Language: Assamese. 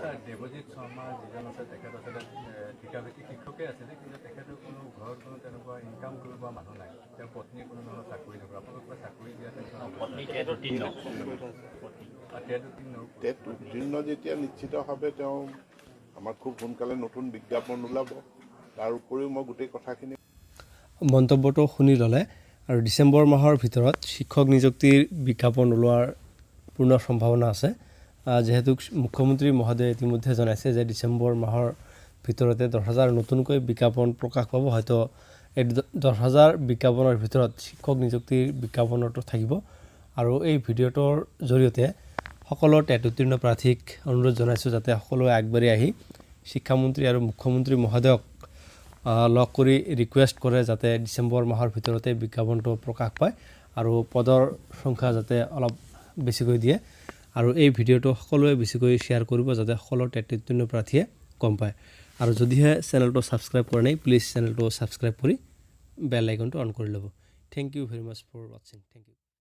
দেৱজিৎ শৰ্মা যিজন আছে তেখেত আচলতে ঠিকাভিত্তিক শিক্ষকে আছিলে, কিন্তু তেখেতৰ কোনো ঘৰত কোনো তেনেকুৱা ইনকাম কৰিব পৰা মানুহ নাই। তেওঁৰ পত্নীয়ে কোনো ধৰণৰ চাকৰি নকৰে। আপোনালোক কিবা চাকৰি দিয়া উত্তীৰ্ণ যেতিয়া নিশ্চিতভাৱে তেওঁ আমাৰ খুব সোনকালে নতুন বিজ্ঞাপন ওলাব। তাৰ উপৰিও মই গোটেই কথাখিনি মন্তব্যটো শুনি ল'লে আৰু ডিচেম্বৰ মাহৰ ভিতৰত শিক্ষক নিযুক্তিৰ বিজ্ঞাপন ওলোৱাৰ পূৰ্ণ সম্ভাৱনা আছে। যিহেতু মুখ্যমন্ত্ৰী মহোদয়ে ইতিমধ্যে জনাইছে যে ডিচেম্বৰ মাহৰ ভিতৰতে 10,000 নতুনকৈ বিজ্ঞাপন প্ৰকাশ পাব। হয়তো এই 10,000 বিজ্ঞাপনৰ ভিতৰত শিক্ষক নিযুক্তিৰ বিজ্ঞাপনটো থাকিব। আৰু এই ভিডিঅ'টোৰ জৰিয়তে সকলো টেট উত্তীৰ্ণ প্ৰাৰ্থীক অনুৰোধ জনাইছোঁ যাতে সকলোৱে আগবাঢ়ি আহি শিক্ষামন্ত্ৰী আৰু মুখ্যমন্ত্ৰী মহোদয়ক লগ কৰি ৰিকুৱেষ্ট কৰে যাতে ডিচেম্বৰ মাহৰ ভিতৰতে বিজ্ঞাপনটো প্ৰকাশ পায় আৰু পদৰ সংখ্যা যাতে অলপ বেছিকৈ দিয়ে। আৰু এই ভিডিঅ'টো সকলোৱে বেছিকৈ শ্বেয়াৰ কৰিব যাতে সকলো টেট উত্তীৰ্ণ প্ৰাৰ্থীয়ে গম পায়। আৰু যদিহে চেনেলটো ছাবস্ক্ৰাইব কৰা নাই, প্লিজ চেনেলটো ছাবস্ক্ৰাইব কৰি বেল আইকনটো অন কৰি ল'ব। Thank you very much for ৱাচিং। Thank U.